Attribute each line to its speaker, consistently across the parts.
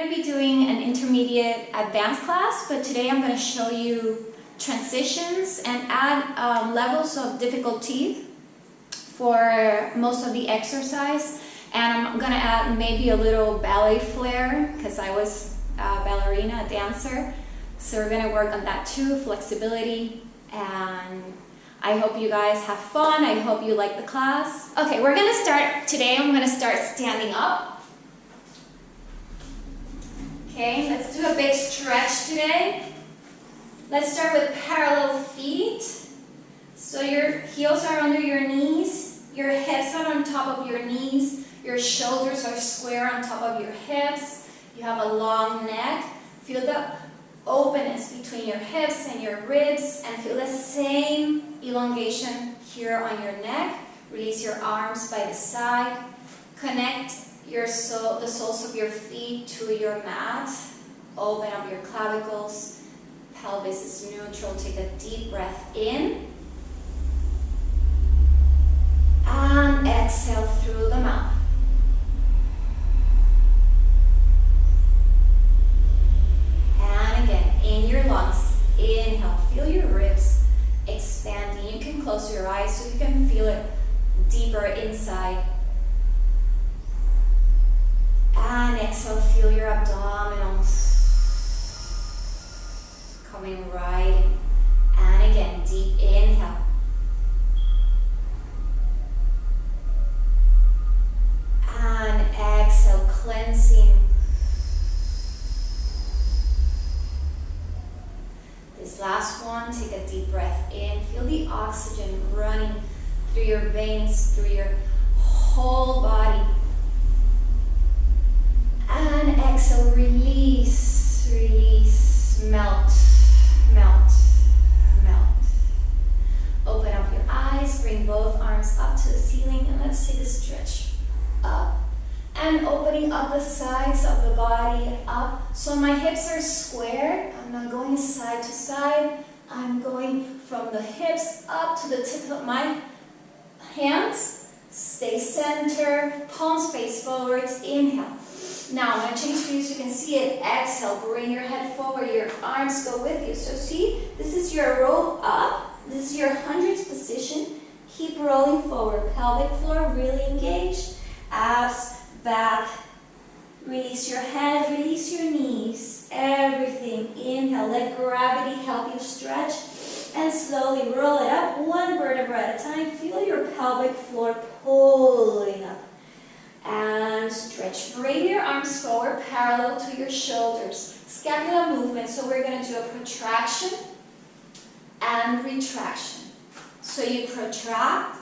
Speaker 1: going to be doing an intermediate advanced class, but today I'm going to show you transitions and add levels of difficulty for most of the exercise. And I'm going to add maybe a little ballet flair because I was a ballerina, a dancer. So we're going to work on that too, flexibility, and I hope you guys have fun. I hope you like the class. Okay, we're going to start, today I'm going to start standing up. Okay, let's do a big stretch today. Let's start with parallel feet. So your heels are under your knees, your hips are on top of your knees, your shoulders are square on top of your hips, you have a long neck. Feel the openness between your hips and your ribs, and feel the same elongation here on your neck. Release your arms by the side. Connect the soles of your feet to your mat. Open up your clavicles. Pelvis is neutral. Take a deep breath in. And exhale through the mouth. And again, in your lungs, inhale. Feel your ribs expanding. You can close your eyes so you can feel it deeper inside. And exhale, feel your abdominal coming right in. And again, deep inhale. And exhale, cleansing. This last one, take a deep breath in. Feel the oxygen running through your veins, through your whole body. And exhale, release, release, melt, melt, melt. Open up your eyes, bring both arms up to the ceiling, and let's take a stretch up. And opening up the sides of the body up. So my hips are square. I'm not going side to side. I'm going from the hips up to the tip of my hands. Stay center, palms face forwards, inhale. Now I'm going to change views so you can see it. Exhale, bring your head forward, your arms go with you. So see, this is your roll up. This is your hundreds position. Keep rolling forward. Pelvic floor really engaged. Abs, back. Release your head, release your knees. Everything. Inhale, let gravity help you stretch. And slowly roll it up, one vertebra at a time. Feel your pelvic floor pulling up. And stretch. Bring your arms forward parallel to your shoulders. Scapular movement. So we're going to do a protraction and retraction. So you protract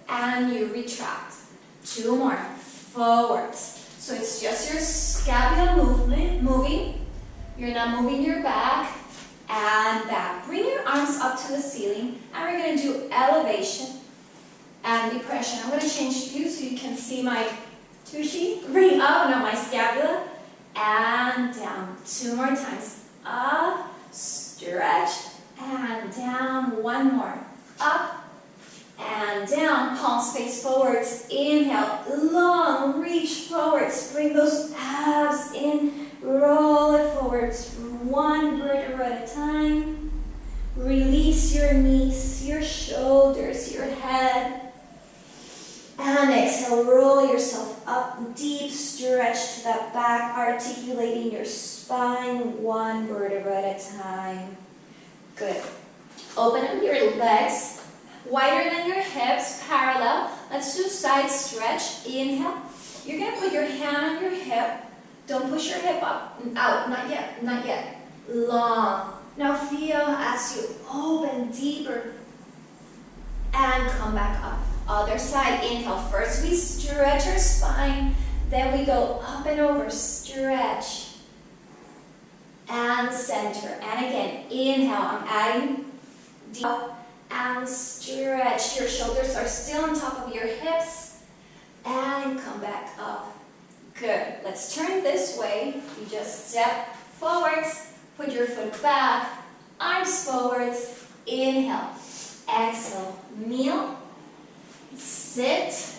Speaker 1: and you retract. Two more. Forwards. So it's just your scapular movement moving. You're not moving your back and back. Bring your arms up to the ceiling, and we're going to do elevation and depression. I'm going to change view so you can see my tushy. Bring up, not my scapula, and down. Two more times. Up, stretch, and down. One more. Up and down. Palms face forwards. Inhale, long reach forwards. Bring those abs in. Roll it forwards. One vertebra at a time. Release your knees, your shoulders, your head. And exhale, roll yourself up. Deep stretch to that back, articulating your spine. One vertebra at a time. Good. Open up your legs. Wider than your hips, parallel. Let's do side stretch. Inhale. You're going to put your hand on your hip. Don't push your hip up, out, not yet, not yet. Long. Now feel as you open deeper and come back up. Other side, inhale. First we stretch our spine, then we go up and over, stretch. And center. And again, inhale, I'm adding deep. And stretch. Your shoulders are still on top of your hips. And come back up. Good. Let's turn this way. You just step forwards. Put your foot back. Arms forwards. Inhale. Exhale. Kneel. Sit.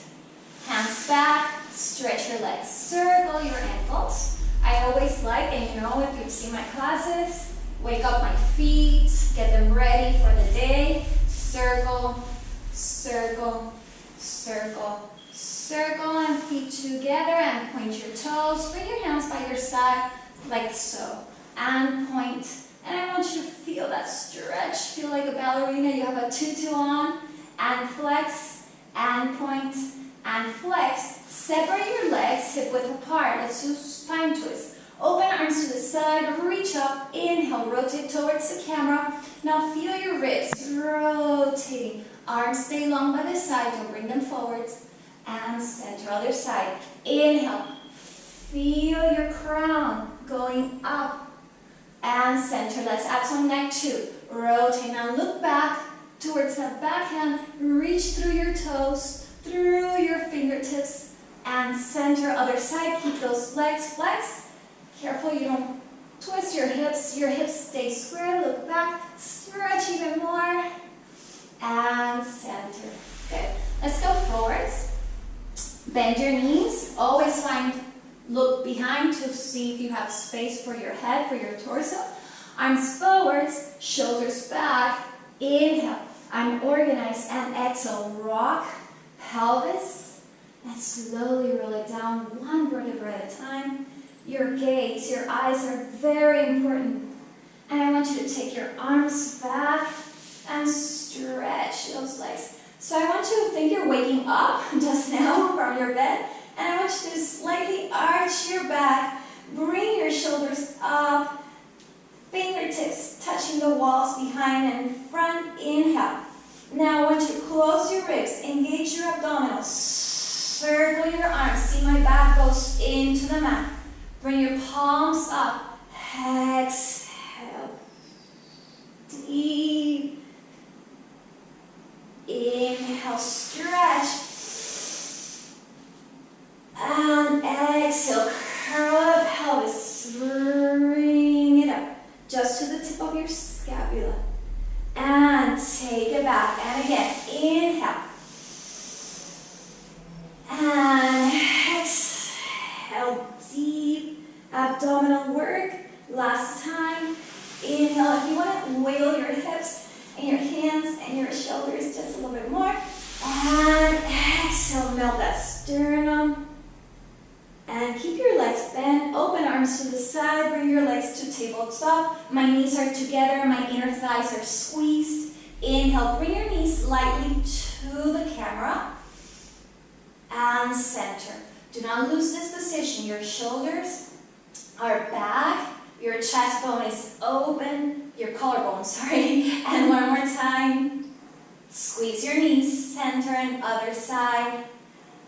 Speaker 1: Hands back. Stretch your legs. Circle your ankles. I I always like, and you know, if you've seen my classes, wake up my feet, get them ready for the day. Circle, circle, circle, circle, and feet together, and point your toes. Bring your hands by your side, like so, and point. And I want you to feel that stretch. Feel like a ballerina. You have a tutu on, and flex, and point, and flex. Separate your legs hip width apart. Let's do spine twist. Open arms to the side, reach up, inhale, rotate towards the camera. Now feel your ribs rotating. Arms stay long by the side, don't bring them forwards. And center, other side. Inhale, feel your crown going up. And center, let's add some neck too. Rotate, now look back towards that backhand. Reach through your toes, through your fingertips. And center, other side, keep those legs flexed. Careful you don't twist your hips stay square, look back, stretch even more, and center. Good. Let's go forwards. Bend your knees, always look behind to see if you have space for your head, for your torso. Arms forwards, shoulders back, inhale, I'm organized, and exhale, rock, pelvis, and slowly roll it down, one vertebra at a time. Your gaze, your eyes are very important. And I want you to take your arms back and stretch those legs. So I want you to think you're waking up just now from your bed. And I want you to slightly arch your back, bring your shoulders up, fingertips touching the walls behind and in front. Inhale. Now I want you to close your ribs, engage your abdominals, circle your arms. See my back goes into the mat. Bring your palms up. Exhale. Deep. Inhale, stretch. And exhale, curl the pelvis. Bring it up. Just to the tip of your scapula. And take it back. And again, inhale. And exhale, deep abdominal work. Last time. Inhale. If you want to wiggle your hips and your hands and your shoulders just a little bit more. And exhale, melt that sternum. And keep your legs bent. Open arms to the side. Bring your legs to tabletop. My knees are together. My inner thighs are squeezed. Inhale. Bring your knees slightly to the camera. And center. Do not lose this position. Your shoulders are back, your chest bone is open, your collarbone, sorry. And one more time. Squeeze your knees, center and other side.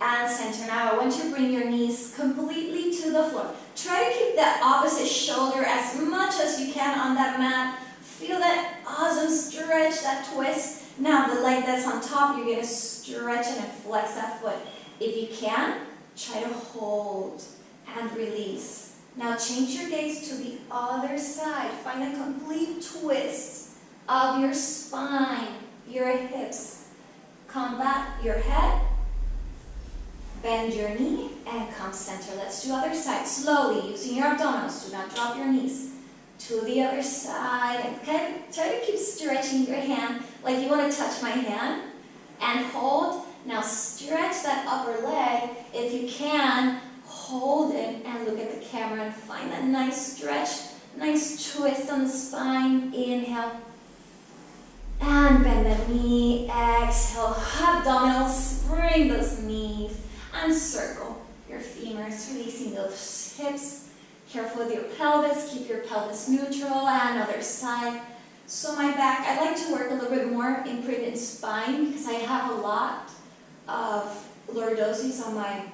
Speaker 1: And center. Now I want you to bring your knees completely to the floor. Try to keep that opposite shoulder as much as you can on that mat. Feel that awesome stretch, that twist. Now the leg that's on top, you're going to stretch and flex that foot. If you can, try to hold and release. Now change your gaze to the other side. Find a complete twist of your spine, your hips. Come back your head, bend your knee, and come center. Let's do other side. Slowly, using your abdominals. Do not drop your knees. To the other side. And kind of try to keep stretching your hand like you want to touch my hand. And hold. Now stretch that upper leg if you can. Hold it and look at the camera and find that nice stretch, nice twist on the spine. Inhale. And bend the knee. Exhale. Abdominals. Bring those knees. And circle your femurs, releasing those hips. Careful with your pelvis. Keep your pelvis neutral. And other side. So my back, I like to work a little bit more imprinted spine because I have a lot of lordosis on my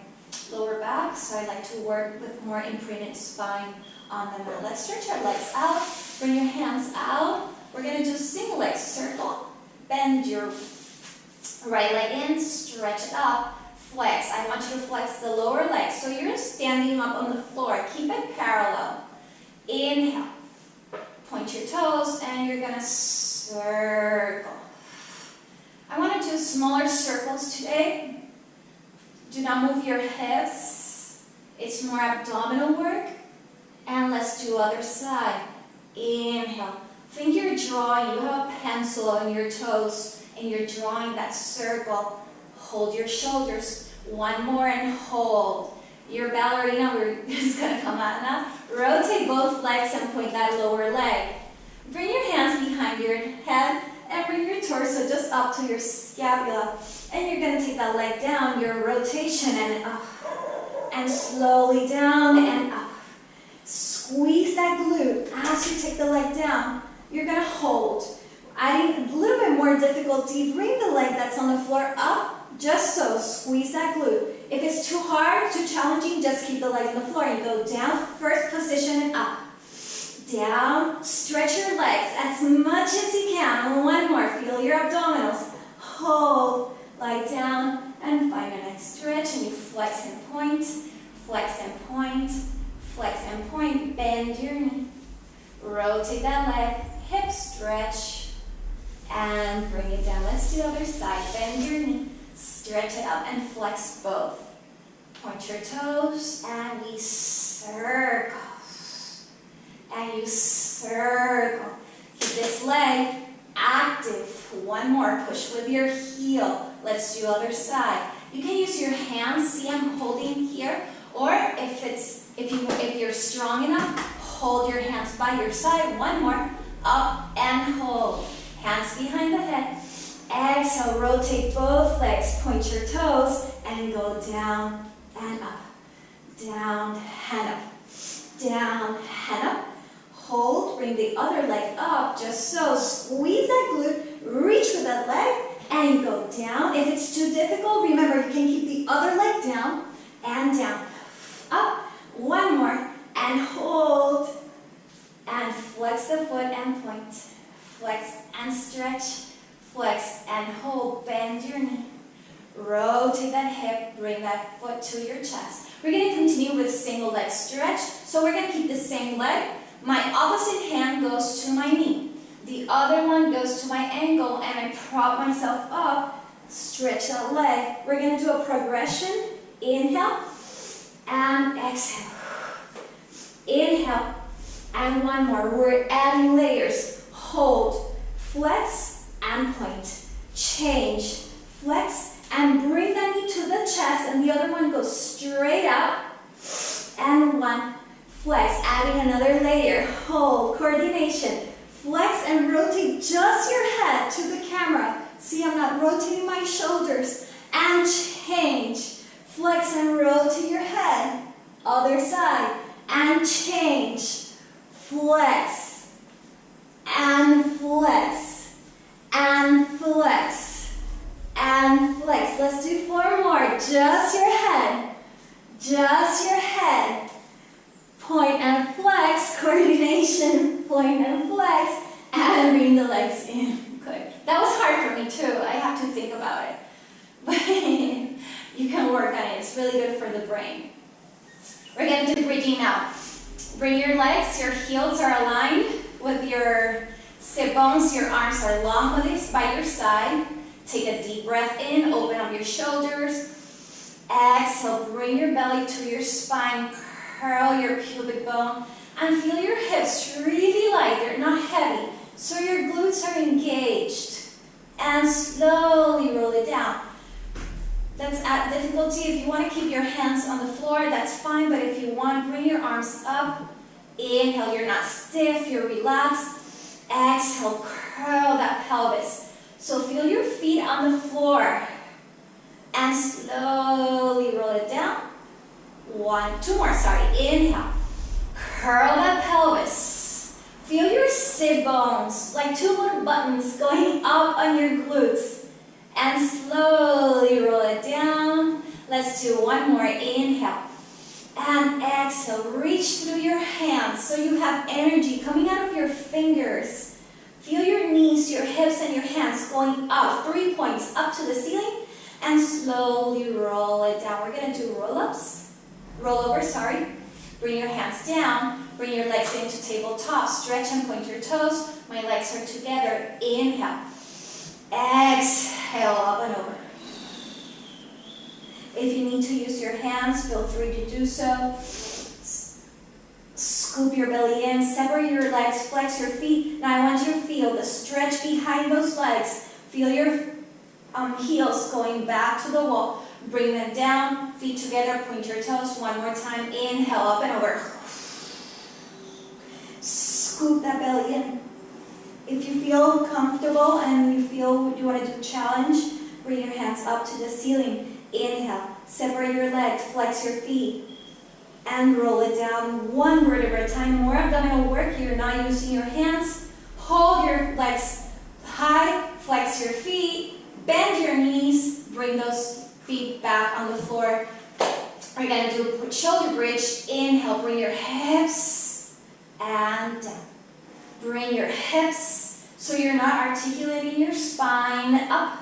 Speaker 1: lower back, so I like to work with more imprinted spine on the mat. Let's stretch our legs out. Bring your hands out. We're going to do single leg circle. Bend your right leg in, stretch it up, flex. I want you to flex the lower leg. So you're standing up on the floor. Keep it parallel. Inhale. Point your toes, and you're going to circle. I want to do smaller circles today. Do not move your hips. It's more abdominal work. let's do other side. Inhale. Think you're drawing, you have a pencil on your toes, and you're drawing that circle. Hold your shoulders. One more and hold. Your ballerina is going to come out now. Rotate both legs and point that lower leg. Bring your hands behind your head and bring your torso just up to your scapula. And you're going to take that leg down, your rotation, and up. And slowly down and up. Squeeze that glute as you take the leg down. You're going to hold. Adding a little bit more difficulty, bring the leg that's on the floor up, just so. Squeeze that glute. If it's too hard, too challenging, just keep the leg on the floor. You go down, first position, and up. Down, stretch your legs as much as you can. One more, feel your abdominals. Hold, lie down, and find a nice stretch, and you flex and point, flex and point, flex and point. Bend your knee. Rotate that leg, hip stretch, and bring it down. Let's do the other side. Bend your knee, stretch it up, and flex both. Point your toes, and we circle. And you circle. Keep this leg active. One more. Push with your heel. Let's do other side. You can use your hands. See, I'm holding here. Or if you're strong enough, hold your hands by your side. One more. Up and hold. Hands behind the head. Exhale. Rotate both legs. Point your toes and go down and up. Down and up. Down and up. Hold, bring the other leg up, just so. Squeeze that glute, reach with that leg, and go down. If it's too difficult, remember you can keep the other leg down and down. Up, one more, and hold, and flex the foot and point. Flex and stretch, flex and hold, bend your knee. Rotate that hip, bring that foot to your chest. We're going to continue with single leg stretch, so we're going to keep the same leg. My opposite hand goes to my knee. The other one goes to my ankle, and I prop myself up, stretch that leg. We're going to do a progression. Inhale and exhale. Inhale and one more. We're adding layers. Hold, flex and point. Change, flex, and bring that knee to the chest, and the other one goes straight up. And one. Flex, adding another layer. Hold, coordination. Flex and rotate just your head to the camera. See, I'm not rotating my shoulders. And change. Flex and rotate your head. Other side. And change. Flex. And flex. And flex. And flex. Let's do 4 more. Just your head. Just your head. Point and flex, coordination, point and flex, and bring the legs in. Good. That was hard for me too. I have to think about it. But you can work on it. It's really good for the brain. We're going to do bridging now. Bring your legs, your heels are aligned with your sit bones. Your arms are long with this by your side. Take a deep breath in, open up your shoulders. Exhale, bring your belly to your spine. Curl your pubic bone and feel your hips really light, they're not heavy. So your glutes are engaged. And slowly roll it down. That's at difficulty. If you want to keep your hands on the floor, that's fine. But if you want, bring your arms up. Inhale, you're not stiff, you're relaxed. Exhale, curl that pelvis. So feel your feet on the floor. And slowly roll it down. 2 more, sorry. Inhale. Curl that pelvis. Feel your sit bones, like 2 little buttons going up on your glutes. And slowly roll it down. Let's do 1 more. Inhale. And exhale. Reach through your hands so you have energy coming out of your fingers. Feel your knees, your hips, and your hands going up. 3 points up to the ceiling. And slowly roll it down. We're going to do roll-ups. Roll over, sorry. Bring your hands down. Bring your legs into tabletop. Stretch and point your toes. My legs are together. Inhale. Exhale, up and over. If you need to use your hands, feel free to do so. Scoop your belly in, separate your legs, flex your feet. Now I want you to feel the stretch behind those legs. Feel your heels going back to the wall. Bring them down, feet together, point your toes. One more time, inhale, up and over. Scoop that belly in. If you feel comfortable and you feel you want to do a challenge, bring your hands up to the ceiling. Inhale, separate your legs, flex your feet, and roll it down one vertebra at a time. More abdominal work. You're not using your hands. Hold your legs high, flex your feet, bend your knees, bring those feet back on the floor. We're going to do a shoulder bridge. Inhale, bring your hips and down. Bring your hips so you're not articulating your spine, up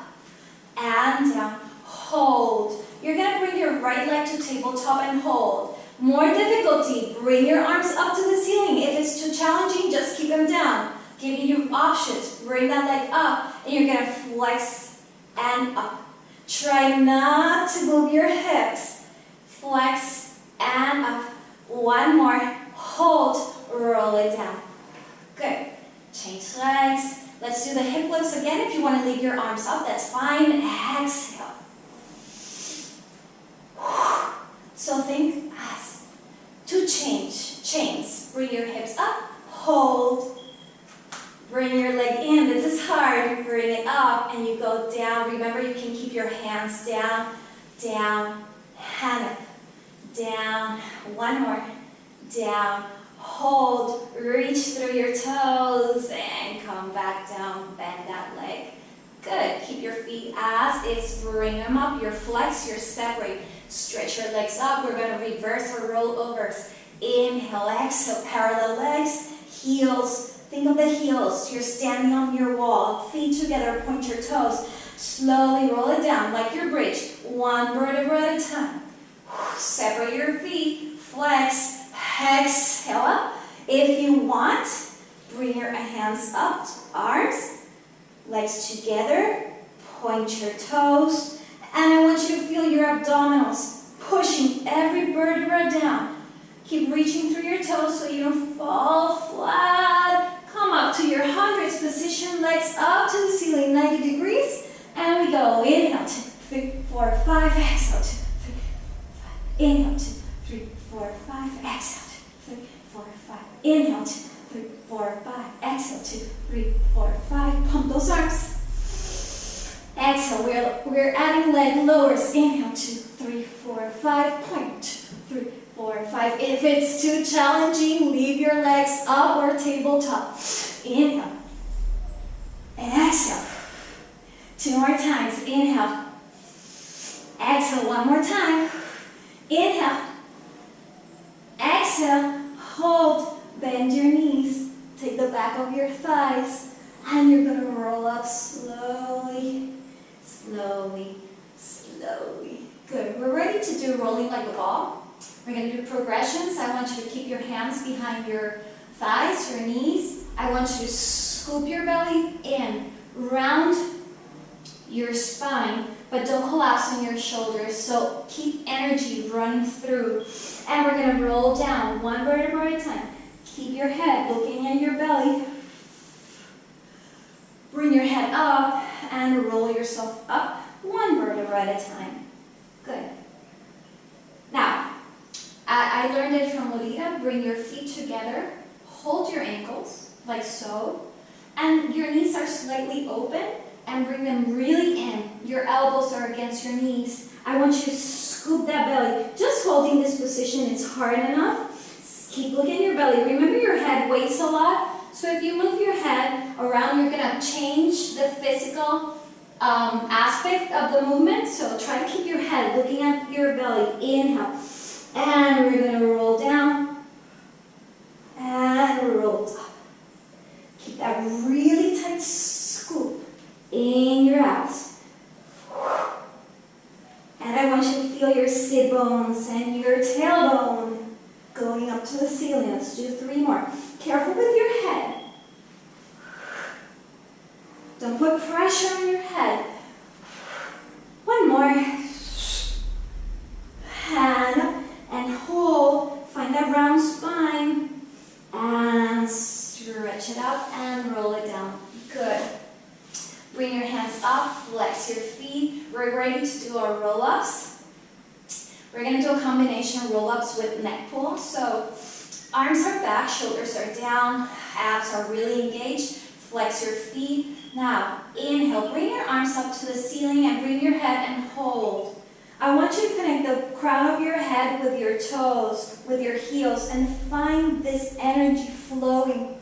Speaker 1: and down. Hold. You're going to bring your right leg to tabletop and hold. More difficulty, bring your arms up to the ceiling. If it's too challenging, just keep them down. Giving you options. Bring that leg up and you're going to flex and up. Try not to move your hips. Flex and up. One more. Hold. Roll it down. Good. Change legs. Let's do the hip lifts again. If you want to leave your arms up, that's fine. Exhale. So think as two chains. Bring your hips up. Hold. Bring your leg in. This is hard. Bring it up and you go down. Remember, you can keep your hands down, down, hand up, down. One more. Down. Hold, reach through your toes and come back down, bend that leg. Good, keep your feet as is, bring them up, your flex, your separate. Stretch your legs up, we're going to reverse or roll overs. Inhale, exhale, parallel legs, heels. Think of the heels, you're standing on your wall, feet together, point your toes. Slowly roll it down like your bridge, one vertebra at a time. Separate your feet, flex. Exhale up. If you want, bring your hands up, arms, legs together, point your toes, and I want you to feel your abdominals pushing every vertebra down. Keep reaching through your toes so you don't fall flat. Come up to your hundreds position, legs up to the ceiling, 90 degrees, and we go. Inhale, 2, 3, 4, 5, exhale, 2, 3, 5, inhale, 2, 3, 4, 5, exhale. 3, 4, 5. Inhale, 2, 3, 4, 5. Exhale, 2, 3, 4, 5. Pump those arms. Exhale, we're adding leg lowers. Inhale, 2, 3, 4, 5. Point, 2, 3, 4, 5. If it's too challenging, leave your legs up or tabletop. Inhale. Exhale. 2 more times. Inhale. Exhale, 1 more time. Inhale. Exhale. Hold, bend your knees, take the back of your thighs, and you're going to roll up slowly, slowly, slowly. Good. We're ready to do rolling like a ball. We're going to do progressions. I want you to keep your hands behind your thighs, your knees. I want you to scoop your belly in, round your spine, but don't collapse on your shoulders. So keep energy running through. And we're going to roll down one vertebra at a time. Keep your head looking at your belly. Bring your head up and roll yourself up one vertebra at a time. Good. Now, I learned it from Lolita. Bring your feet together. Hold your ankles like so. And your knees are slightly open. And bring them really in. Your elbows are against your knees. I want you to scoop that belly. Just holding this position is hard enough. Keep looking at your belly. Remember, your head weighs a lot. So if you move your head around, you're going to change the physical aspect of the movement. So try to keep your head looking at your belly. Inhale. And we're going to roll down. And roll up. Keep that really tight scoop in your abs. And I want you to feel your sit bones and your tailbone going up to the ceiling. Let's do 3 more. Careful with your head. Don't put pressure on your head. 1 more. Hand up and hold. Find that round spine. we're ready to do our roll-ups. We're gonna do a combination of roll-ups with neck pull. So arms are back, shoulders are down, abs are really engaged. Flex your feet. Now, inhale, bring your arms up to the ceiling and bring your head and hold. I want you to connect the crown of your head with your toes, with your heels, and find this energy flowing.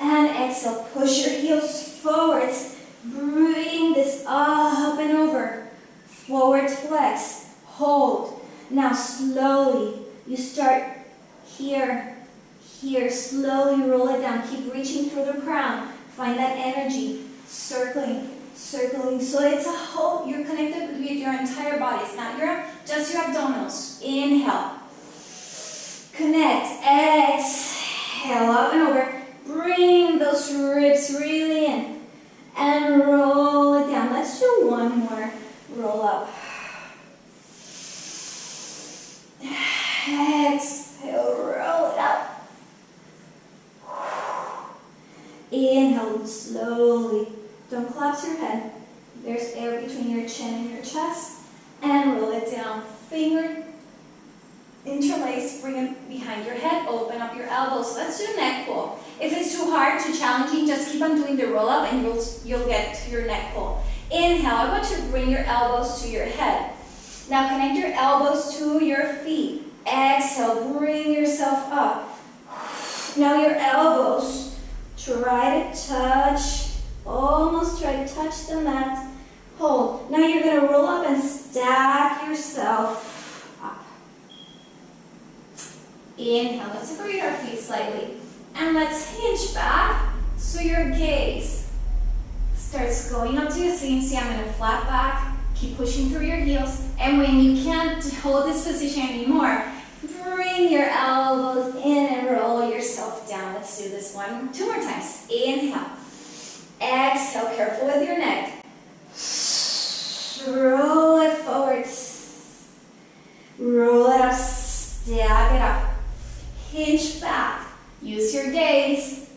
Speaker 1: And exhale, push your heels forwards. Bring this up and over. Forward flex, hold. Now slowly, you start here, slowly roll it down. Keep reaching through the crown. Find that energy, circling. So it's a whole, you're connected with your entire body. It's not just your abdominals. Inhale. Connect. Exhale, up and over. Bring those ribs really in. And roll it down. Let's do one more roll up. Exhale, roll it up. Inhale slowly. Don't collapse your head. There's air between your chin and your chest. And roll it down. Finger interlace, bring it behind your head, open up your elbows. Let's do neck pull. If it's too hard, too challenging, just keep on doing the roll up and you'll get to your neck pull. Inhale, I want you to bring your elbows to your head. Now connect your elbows to your feet. Exhale, bring yourself up. Now your elbows, try to touch, almost try to touch the mat. Hold. Now you're going to roll up and stack yourself up. Inhale, let's separate our feet slightly. And let's hinge back so your gaze starts going up to the ceiling. See, I'm going to flat back, keep pushing through your heels. And when you can't hold this position anymore, bring your elbows in and roll yourself down. Let's do this two more times. Inhale. Exhale, careful with your neck. Roll it forward. Roll it up, stack it up. Hinge back. Use your gaze,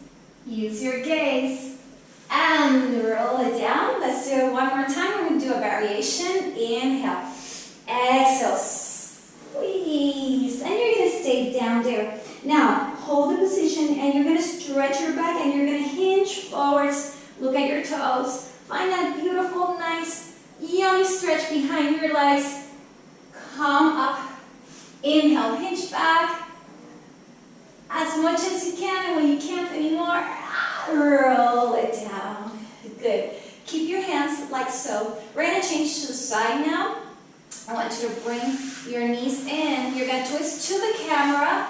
Speaker 1: and roll it down. Let's do it one more time. We're going to do a variation. Inhale, exhale, squeeze, and you're going to stay down there. Now, hold the position, and you're going to stretch your back, and you're going to hinge forwards. Look at your toes. Find that beautiful, nice, yummy stretch behind your legs. Come up. Inhale, hinge back. As much as you can, and when you can't anymore, roll it down. Good. Keep your hands like so. We're going to change to the side now. I want you to bring your knees in. You're going to twist to the camera.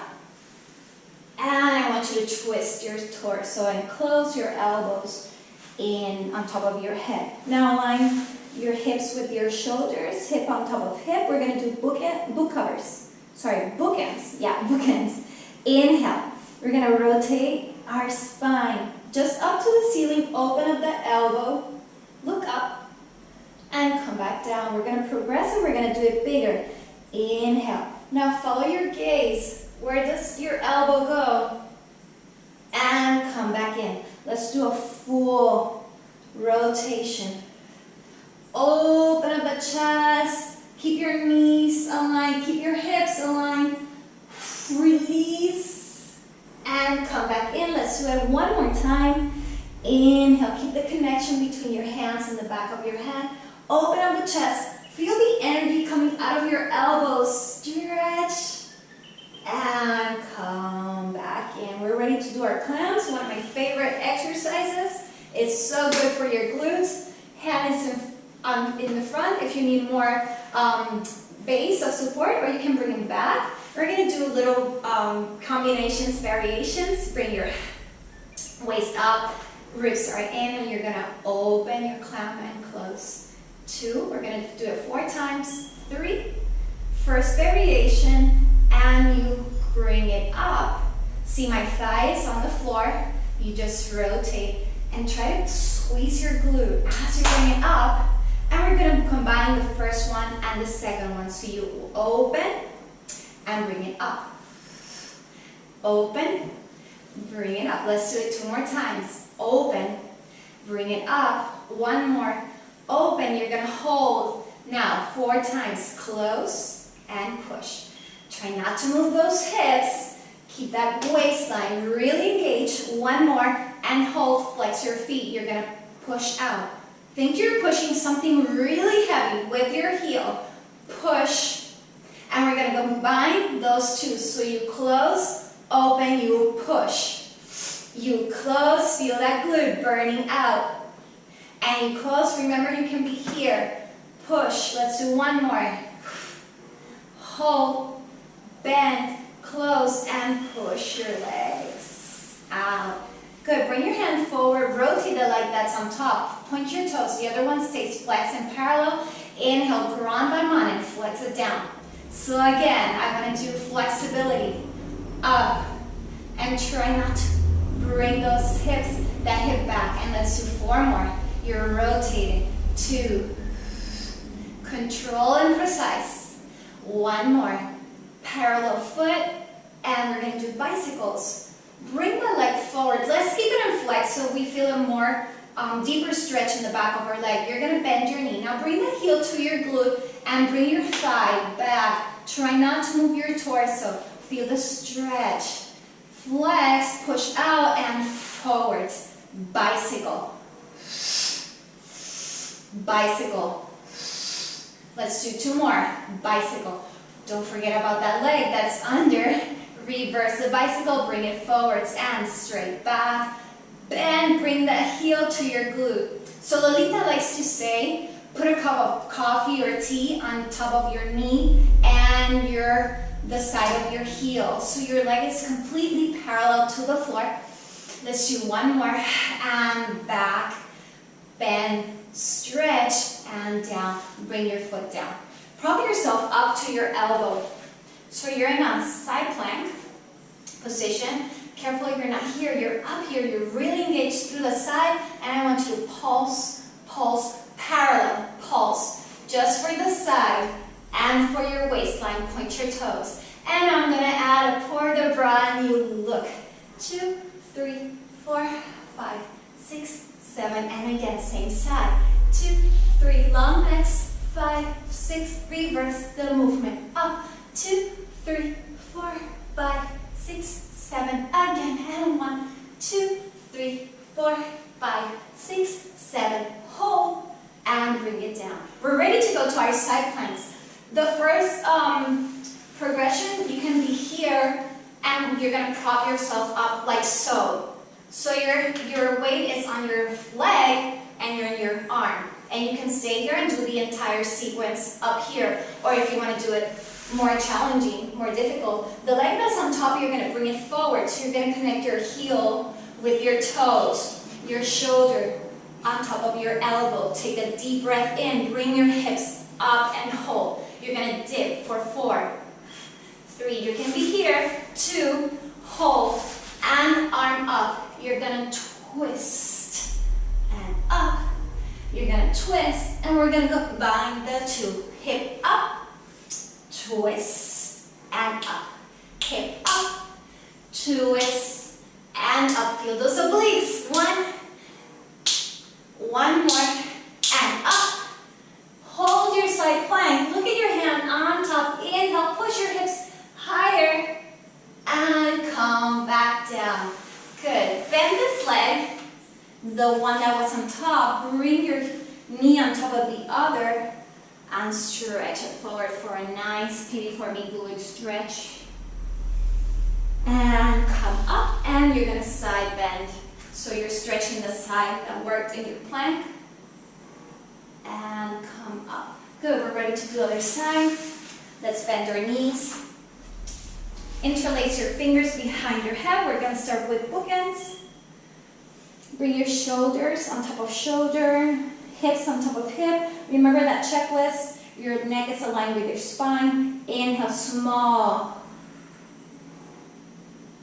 Speaker 1: And I want you to twist your torso and close your elbows in on top of your head. Now align your hips with your shoulders, hip on top of hip. We're going to do bookends. Yeah, bookends. Inhale. We're going to rotate our spine just up to the ceiling. Open up the elbow. Look up. And come back down. We're going to progress and we're going to do it bigger. Inhale. Now follow your gaze. Where does your elbow go? And come back in. Let's do a full rotation. Open up the chest. Keep your knees aligned. Keep your hips aligned. Release and come back in. Let's do it one more time. Inhale, keep the connection between your hands and the back of your head. Open up the chest. Feel the energy coming out of your elbows. Stretch and come back in. We're ready to do our clams, one of my favorite exercises. It's so good for your glutes. Hands in the front if you need more base of support, or you can bring them back. We're going to do little combinations, variations. Bring your waist up, ribs are in, and you're going to open your clam and close. 2, we're going to do it 4 times. 3, first variation, and you bring it up. See my thighs on the floor. You just rotate and try to squeeze your glute as you bring it up. And we're going to combine the first one and the second one. So you open and bring it up. Open, bring it up. Let's do it 2 more times. Open, bring it up. 1 more. open, you're gonna hold. Now, 4 times, close and push. Try not to move those hips. Keep that waistline really engaged. 1 more, and hold, flex your feet. You're gonna push out. Think you're pushing something really heavy with your heel. Push, and we're gonna combine those two. So you close, open, you push. You close, feel that glute burning out. And you close, remember you can be here. Push, let's do 1 more. Hold, bend, close, and push your legs out. Good, bring your hand forward, rotate the leg that's on top. Point your toes, the other one stays flexed and parallel. Inhale, ground by man, and flex it down. So again, I'm going to do flexibility. Up, and try not to bring those hips, that hip back. And let's do 4 more. You're rotating. 2. Control and precise. 1 more. Parallel foot. And we're going to do bicycles. Bring the leg forward. Let's keep it in flex so we feel a more deeper stretch in the back of our leg. You're going to bend your knee. Now bring the heel to your glute and bring your thigh back. Try not to move your torso. Feel the stretch. Flex, push out and forwards. Bicycle. Bicycle. Let's do 2 more. Bicycle. Don't forget about that leg that's under. Reverse the bicycle, bring it forwards and straight back. Bend, bring the heel to your glute. So Lolita likes to say, put a cup of coffee or tea on top of your knee and the side of your heel. So your leg is completely parallel to the floor. Let's do 1 more, and back, bend, stretch, and down. Bring your foot down. Prop yourself up to your elbow. So you're in a side plank position. Careful you're not here, you're up here, you're really engaged through the side, and I want you to pulse, pulse, parallel, pulse, just for the side and for your waistline. Point your toes. And I'm going to add a port de bras, and you look. 2, 3, 4, 5, 6, 7, and again, same side. 2, 3, long legs, 5, 6, reverse the movement. Up, 2, 3, 4, 5, 6, 7, again, and 1, 2, 3, 4, 5, 6, 7, hold, and bring it down. We're ready to go to our side planks. The first progression, you can be here, and you're going to prop yourself up like so. So your weight is on your leg, and you're in your arm. And you can stay here and do the entire sequence up here. Or if you want to do it more challenging, more difficult, the leg that's on top, you're going to bring it forward. So you're going to connect your heel with your toes, your shoulder on top of your elbow. Take a deep breath in, bring your hips up and hold. You're going to dip for 4, 3, you can be here, 2, hold, and arm up. You're going to twist and up. You're going to twist, and we're going to combine the 2. Hip up, twist, and up. Hip up, twist, and up. Feel those obliques. 1 more, and up. Hold your side plank. Look at your hand on top. Inhale, push your hips higher, and come back down. Good. Bend this leg. The one that was on top, bring your knee on top of the other and stretch it forward for a nice pity for me glute stretch. And come up, and you're going to side bend. So you're stretching the side that worked in your plank. And come up. Good, we're ready to do the other side. Let's bend our knees. Interlace your fingers behind your head. We're going to start with bookends. Bring your shoulders on top of shoulder, hips on top of hip. Remember that checklist. Your neck is aligned with your spine. Inhale, small.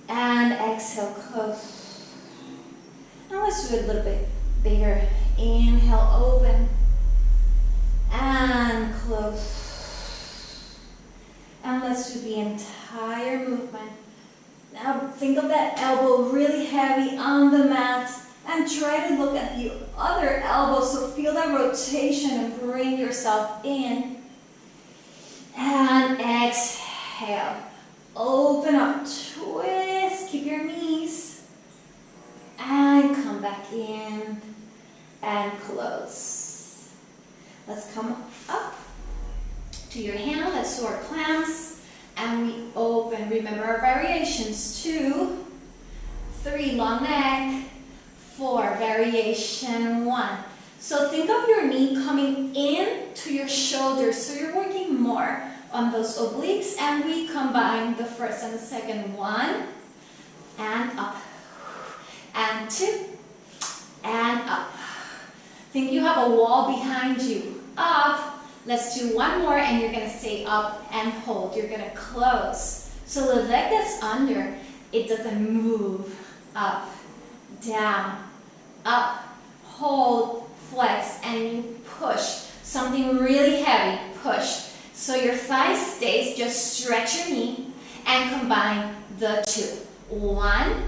Speaker 1: And exhale, close. Now let's do it a little bit bigger. Inhale, open. And close. And let's do the entire movement. Now think of that elbow really heavy on the mat. and try to look at the other elbow. So feel that rotation and bring yourself in. And exhale. Open up, twist, keep your knees. And come back in and close. Let's come up to your hand. Let's do our clams. And we open. Remember our variations. 2, 3, long neck. 4, variation 1. So think of your knee coming in to your shoulders. So you're working more on those obliques. And we combine the first and the second. 1, and up. And 2, and up. Think you have a wall behind you. Up. Let's do one more, and you're going to stay up and hold. You're going to close. So the leg that's under, it doesn't move. Up, down, up, hold, flex, and you push. Something really heavy, push. So your thigh stays, just stretch your knee and combine the 2. 1,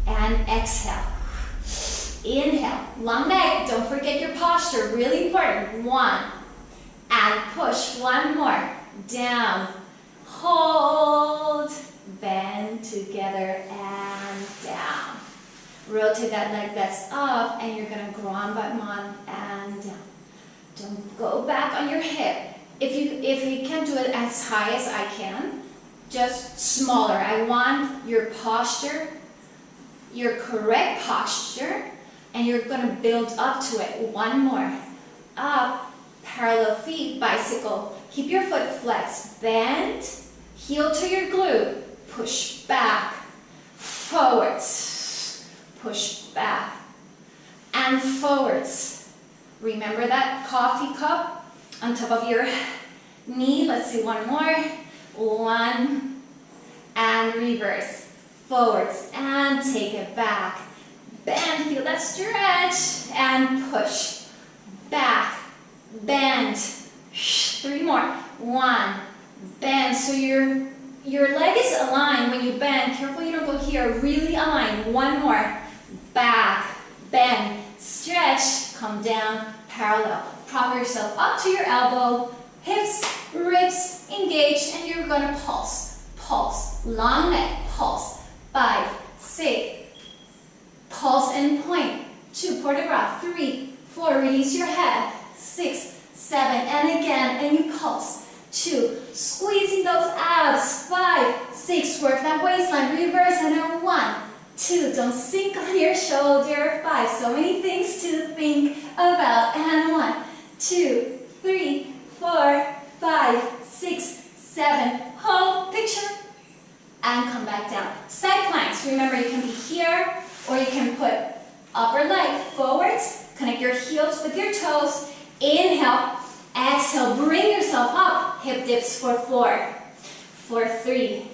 Speaker 1: and exhale. Inhale, long neck, don't forget your posture, really important. 1, and push, 1 more, down, hold, bend together and down. Rotate that leg that's up and you're gonna ground 1 and down. Don't go back on your hip. If you can't do it as high as I can, just smaller. I want your posture, your correct posture, and you're gonna build up to it. 1 more, up, parallel feet, bicycle. Keep your foot flexed. Bend, heel to your glute. Push back, forwards. Push back, and forwards. Remember that coffee cup on top of your knee. Let's do 1 more. 1, and reverse. Forwards, and take it back. Bend, feel that stretch, and push. Back. Bend. 3 more. 1. Bend. So your leg is aligned when you bend. Careful you don't go here. Really align. 1 more. Back. Bend. Stretch. Come down. Parallel. Prop yourself up to your elbow. Hips, ribs engage, and you're gonna pulse. Pulse. Long neck. Pulse. 5, 6. Pulse and point. 2. Port de bras. 3, 4. Release your head. 6, 7, and again, and you pulse. 2, squeezing those abs. 5, 6, work that waistline, reverse, and then 1, 2, don't sink on your shoulder. 5, so many things to think about, and 1, 2, 3, 4, 5, 6, 7, hold, picture, and come back down. Side planks, remember you can be here, or you can put upper leg forwards, connect your heels with your toes. Inhale, exhale, bring yourself up. Hip dips for 4, for 3,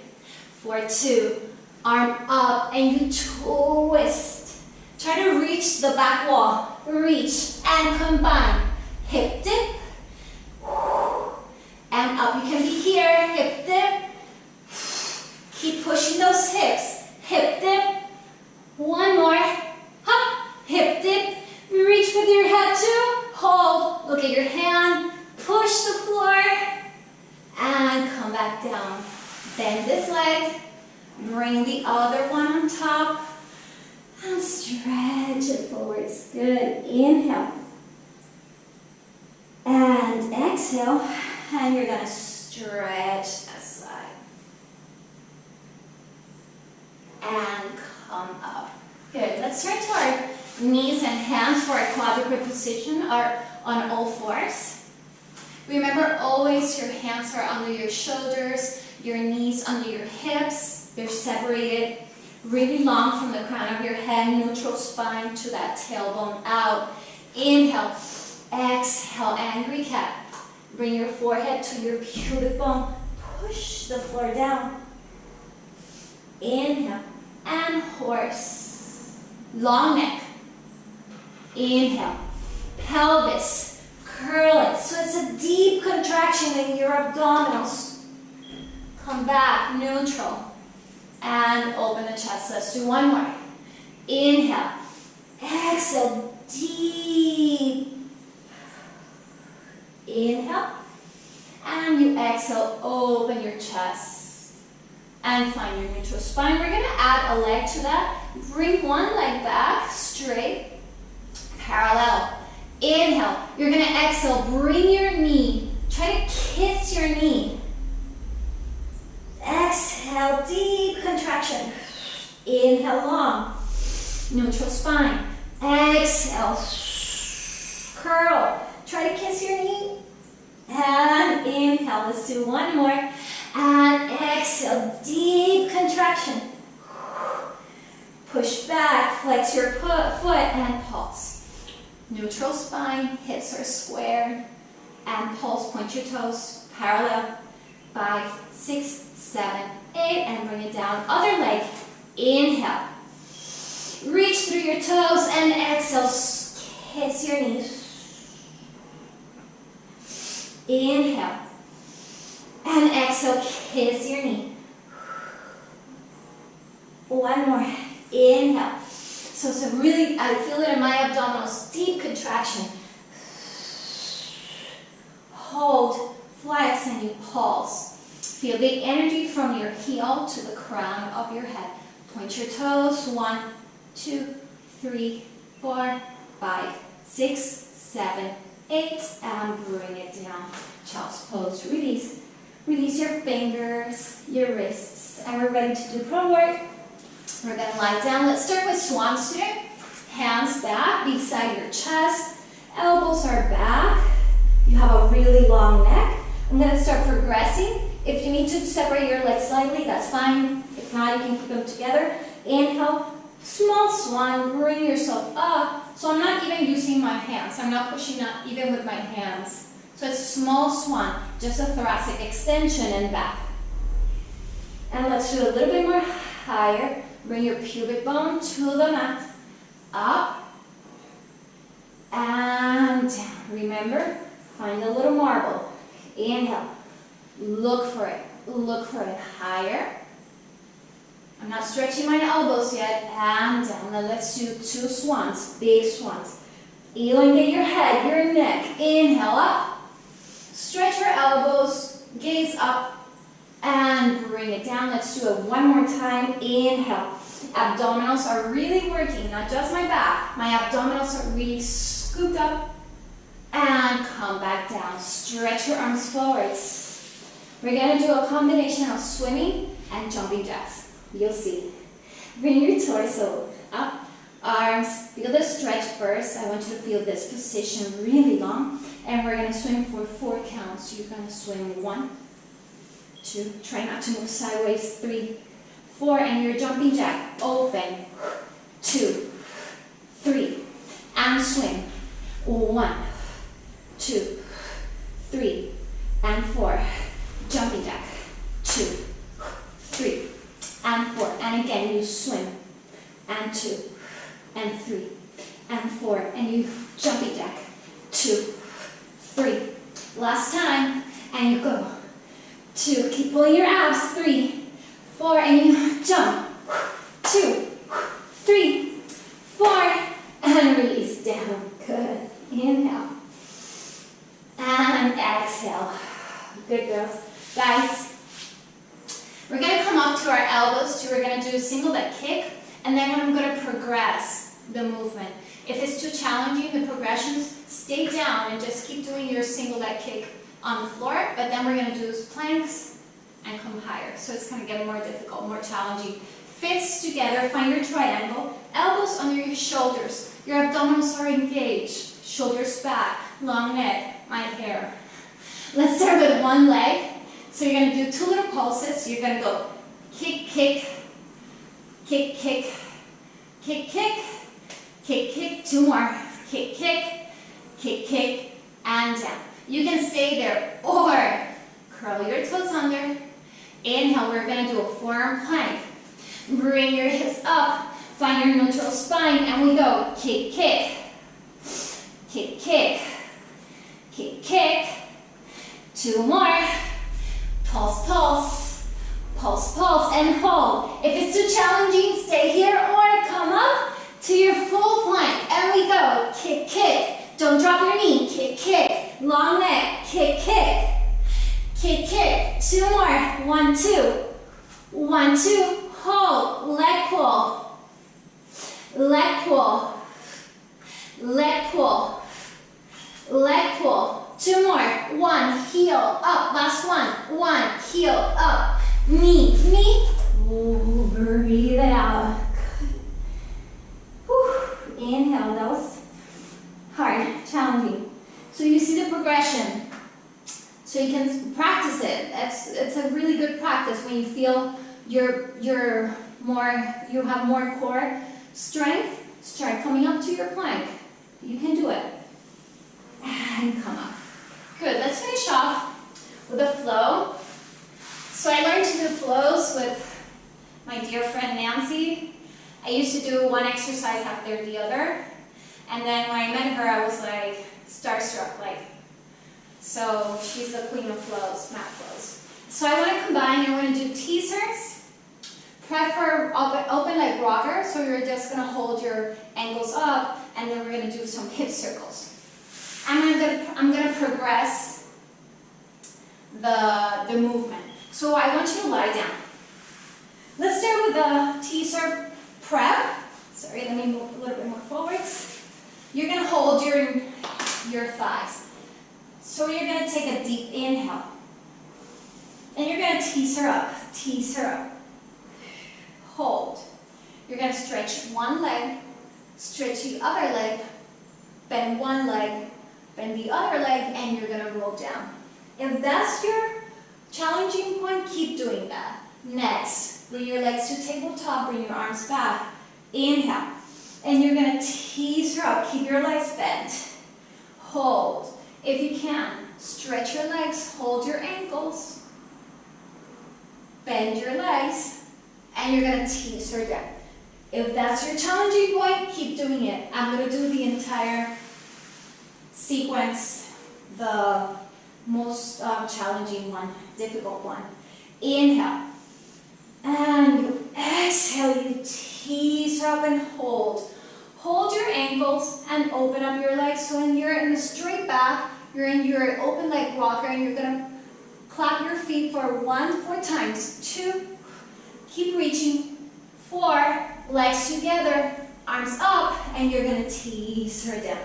Speaker 1: for 2. Arm up and you twist. Try to reach the back wall. Reach and combine. Hip dip. And up. You can be here. Hip dip. Keep pushing those hips. Hip dip. 1 more. Hop. Hip dip. Reach with your head too. Hold, look at your hand, push the floor, and come back down. Bend this leg, bring the other one on top, and stretch it forwards. Good, inhale. And exhale, and you're gonna stretch that side. And come up. Good, let's turn to our knees and hands for our quadruped position are on all 4s. Remember always your hands are under your shoulders, your knees under your hips. They're separated really long from the crown of your head, neutral spine to that tailbone out. Inhale, exhale, angry cat. Bring your forehead to your pubic bone. Push the floor down. Inhale, and horse. Long neck. Inhale, pelvis, curl it. So it's a deep contraction in your abdominals. Come back, neutral. And open the chest. Let's do 1 more. Inhale, Exhale, deep. Inhale. And you exhale, open your chest. And find your neutral spine. We're gonna add a leg to that. Bring one leg back, straight, parallel. Inhale. You're gonna exhale, bring your knee. Try to kiss your knee. Exhale, deep contraction. Inhale, long. Neutral spine. Exhale, curl. Try to kiss your knee. And inhale, let's do one more. And exhale, deep contraction. Push back, flex your foot and pulse. Neutral spine, hips are squared. And pulse, point your toes, parallel. 5, 6, 7, 8, and bring it down. Other leg, inhale. Reach through your toes and exhale, kiss your knees. Inhale. And exhale, kiss your knee. One more. Inhale. So really, I feel it in my abdominals. Deep contraction. Hold, flex, and you pulse. Feel the energy from your heel to the crown of your head. Point your toes. 1, 2, 3, 4, 5, 6, 7, 8, and bring it down. Child's pose. Release. Release your fingers, your wrists, and we're ready to do pro work. We're going to lie down. Let's start with swan student. Hands back, beside your chest. Elbows are back. You have a really long neck. I'm going to start progressing. If you need to separate your legs slightly, that's fine. If not, you can keep them together. Inhale, small swan, bring yourself up. So I'm not even using my hands. I'm not pushing up even with my hands. So it's small swan, just a thoracic extension and back. And let's do a little bit more higher. Bring your pubic bone to the mat. Up and down. Remember, find a little marble. Inhale. Look for it. Look for it. Higher. I'm not stretching my elbows yet. And down. Now let's do 2 swans. Big swans. Elongate your head, your neck. Inhale up. Stretch your elbows. Gaze up. And bring it down. Let's do it one more time. Inhale. Abdominals are really working, not just my back. My abdominals are really scooped up. And come back down. Stretch your arms forwards. We're going to do a combination of swimming and jumping jacks. You'll see. Bring your torso up. Arms, feel the stretch first. I want you to feel this position really long. And we're going to swim for 4 counts. You're going to swim 1, 2, try not to move sideways, 3, 4, and your jumping jack. Open, 2, 3, and swim. 1, 2, 3, and 4. Jumping jack. 2, 3, and 4. And again, you swim. And 2, and 3, and 4. And you jumping jack. 2, 3. Last time. And you go. 2. Keep pulling your abs. 3, 4. And you jump. 2, 3, 4. And release down. Good. Inhale. And exhale. Good girls. Guys, we're going to come up to our elbows too. We're going to do a single leg kick. And then I'm going to progress the movement. If it's too challenging, the progressions, stay down and just keep doing your single leg kick on the floor. But then we're going to do planks and come higher. So it's going to get more difficult, more challenging. Fists together, find your triangle. Elbows under your shoulders. Your abdominals are engaged. Shoulders back, long neck, my hair. Let's start with one leg. So you're going to do 2 little pulses. You're going to go kick, kick, kick, kick, kick, kick, kick, kick. 2 more. Kick, kick, kick, kick, and down. You can stay there or curl your toes under. Inhale, we're going to do a forearm plank. Bring your hips up. Find your neutral spine, and we go kick, kick, kick, kick, kick, kick. 2 more. Pulse, pulse, pulse, pulse, and hold. If it's too challenging, stay here or come up to your full plank. we go. Kick, kick. Don't drop your knee. Kick, kick. Long neck. Kick, kick. Kick, kick. 2 more. 1, 2. 1, 2. Hold. Leg pull. Leg pull. Leg pull. Leg pull. 2 more. 1. Heel up. Last one. 1. Heel up. Knee. Knee. Ooh, breathe it out. Whew. Inhale. That was hard, challenging. So you see the progression. So you can practice it. It's a really good practice when you feel you have more core strength. Start coming up to your plank. You can do it. And come up. Good. Let's finish off with a flow. So I learned to do flows with my dear friend Nancy. I used to do one exercise after the other. And then when I met her, I was like starstruck, like. So she's the queen of flows, mat flows. So I want to combine, you're going to do teasers. Prefer open leg rocker, so you're just going to hold your ankles up, and then we're going to do some hip circles. I'm going to progress the movement. So I want you to lie down. Let's start with the teaser prep. Sorry, let me move a little bit more forwards. You're going to hold your thighs. So you're going to take a deep inhale. And you're going to teaser up, teaser up. Hold. You're going to stretch one leg, stretch the other leg, bend one leg, bend the other leg, and you're going to roll down. If that's your challenging point, keep doing that. Next, bring your legs to tabletop, bring your arms back. Inhale. And you're going to teaser up, keep your legs bent. Hold. If you can, stretch your legs, hold your ankles, bend your legs, and you're going to teaser down. If that's your challenging point, keep doing it. I'm going to do the entire sequence, the most challenging one, difficult one. Inhale. And you exhale, you teaser up and hold. Hold your ankles and open up your legs. So when you're in the straight back, you're in your open leg rocker, and you're going to clap your feet for 1, 4 times. 2, keep reaching. 4, legs together, arms up, and you're going to teaser down.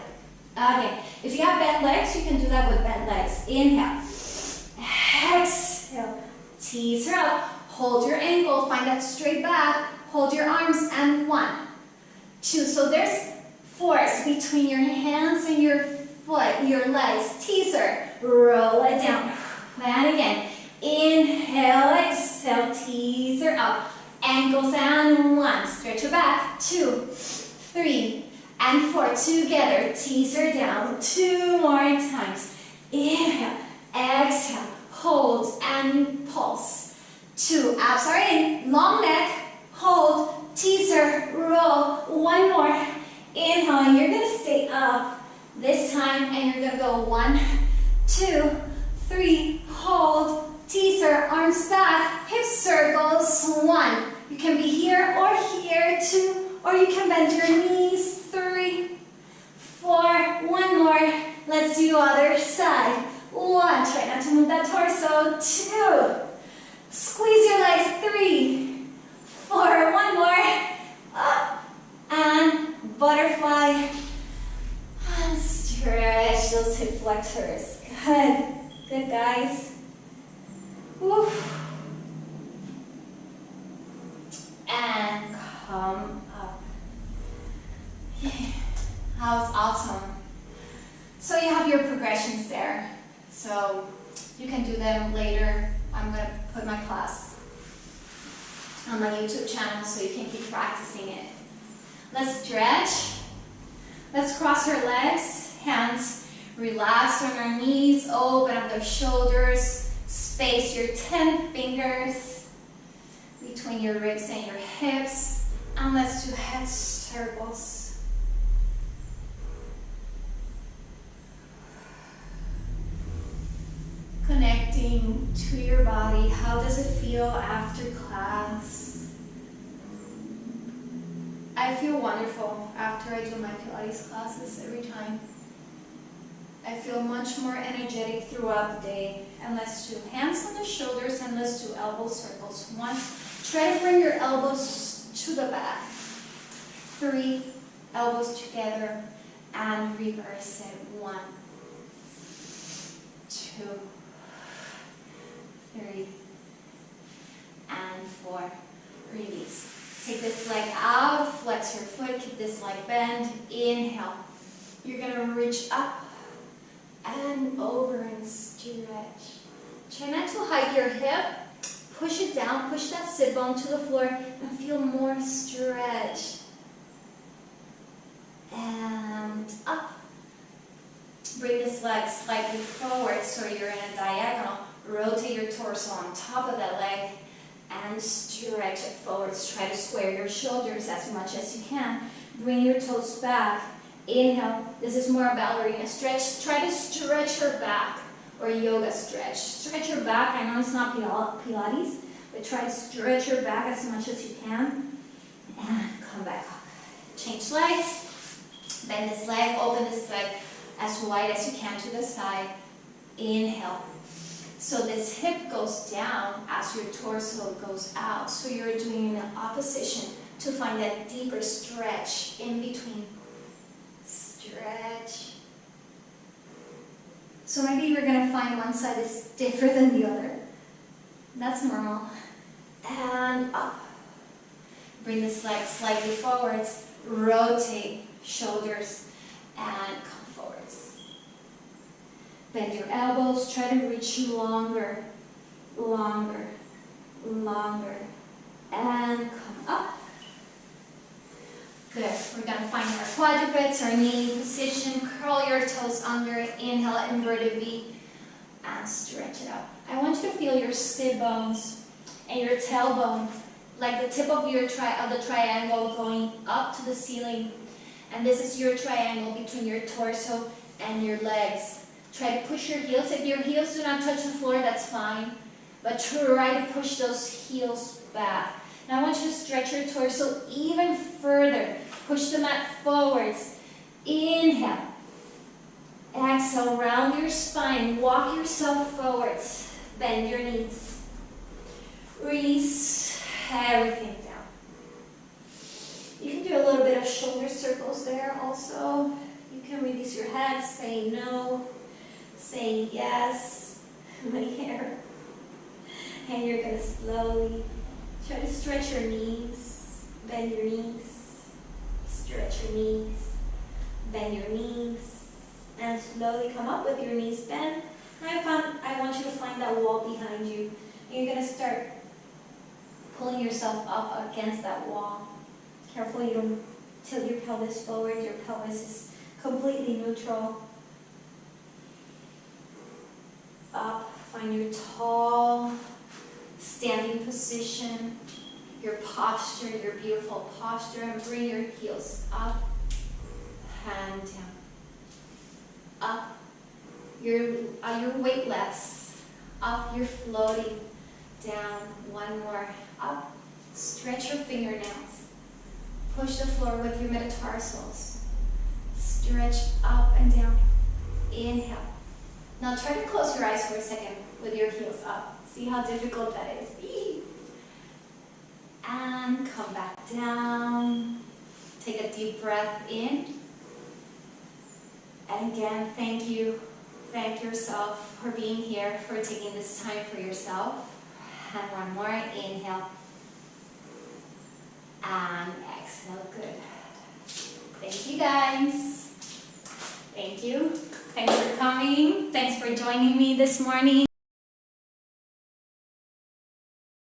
Speaker 1: Okay, if you have bent legs, you can do that with bent legs. Inhale. Exhale. Teaser up. Hold your ankle, find that straight back. Hold your arms, and 1, 2. So there's force between your hands and your foot, your legs. Teaser. Roll it down. And again. Inhale, exhale, teaser up. Ankles and 1. Stretch your back. 2, 3, and 4. Together. Teaser down. 2 more times. Inhale, exhale, hold, and pulse. 2. Abs are in. Long neck. Hold. Teaser. Roll. 1 more. Inhale. You're going to stay up this time, and you're going to go 1, 2, 3. Hold. Teaser. Arms back. Hip circles. 1. You can be here or here. 2. Or you can bend your knees. 3, 4. 1 more. Let's do other side. 1. Try not to move that torso. 2. Squeeze your legs. 3, 4. 1 more. Up. And butterfly. And stretch those hip flexors. Good. Good, guys. Woo. And come up. Yeah. That was awesome. So you have your progressions there. So you can do them later. I'm going to put my class on my YouTube channel so you can keep practicing it. Let's stretch. Let's cross our legs. Hands relaxed on our knees. Open up the shoulders. Space your 10 fingers between your ribs and your hips. And let's do head circles. Connecting to your body. How does it feel after class? I feel wonderful after I do my Pilates classes every time. I feel much more energetic throughout the day. And let's do hands on the shoulders and let's do elbow circles. 1, try to bring your elbows to the back. 3, elbows together and reverse it. 1, 2, 3, and 4. Release. Take this leg out, flex your foot, keep this leg bent. Inhale. You're going to reach up and over and stretch. Try not to hike your hip. Push it down, push that sit bone to the floor and feel more stretch. And up. Bring this leg slightly forward so you're in a diagonal. Rotate your torso on top of that leg and stretch it forwards. Try to square your shoulders as much as you can. Bring your toes back. Inhale. This is more a ballerina stretch. Try to stretch your back or yoga stretch. Stretch your back. I know it's not Pilates, but try to stretch your back as much as you can. And come back up. Change legs. Bend this leg. Open this leg as wide as you can to the side. Inhale. So this hip goes down as your torso goes out. So you're doing the opposition to find that deeper stretch in between. Stretch. So maybe you're going to find one side is different than the other. That's normal. And up. Bring this leg slightly forwards. Rotate shoulders and come forwards. Bend your elbows. Try to reach longer, longer, longer. And come up. Good. We're going to find our quadrupeds, our knee position. Curl your toes under. Inhale, inverted V. And stretch it out. I want you to feel your sit bones and your tailbone, like the tip of your the triangle going up to the ceiling. And this is your triangle between your torso and your legs. Try to push your heels. If your heels do not touch the floor, that's fine. But try to push those heels back. Now I want you to stretch your torso even further. Push the mat forwards. Inhale. Exhale, round your spine. Walk yourself forwards. Bend your knees. Release everything down. You can do a little bit of shoulder circles there also. You can release your head, say no, say yes, my hair. And you're going to slowly try to stretch your knees, bend your knees, stretch your knees, bend your knees, and slowly come up with your knees bent. I want you to find that wall behind you. And you're going to start pulling yourself up against that wall. Careful you don't tilt your pelvis forward. Your pelvis is completely neutral. Up, find your tall standing position, your posture, your beautiful posture, and bring your heels up and down. Up, you're weightless. Up, you're floating. Down, one more. Up, stretch your fingernails. Push the floor with your metatarsals. Stretch up and down. Inhale. Now try to close your eyes for a second with your heels up. See how difficult that is. And come back down. Take a deep breath in. And again, thank you. Thank yourself for being here, for taking this time for yourself. And one more. Inhale. And exhale. Good. Thank you, guys. Thank you. Thanks for coming. Thanks for joining me this morning.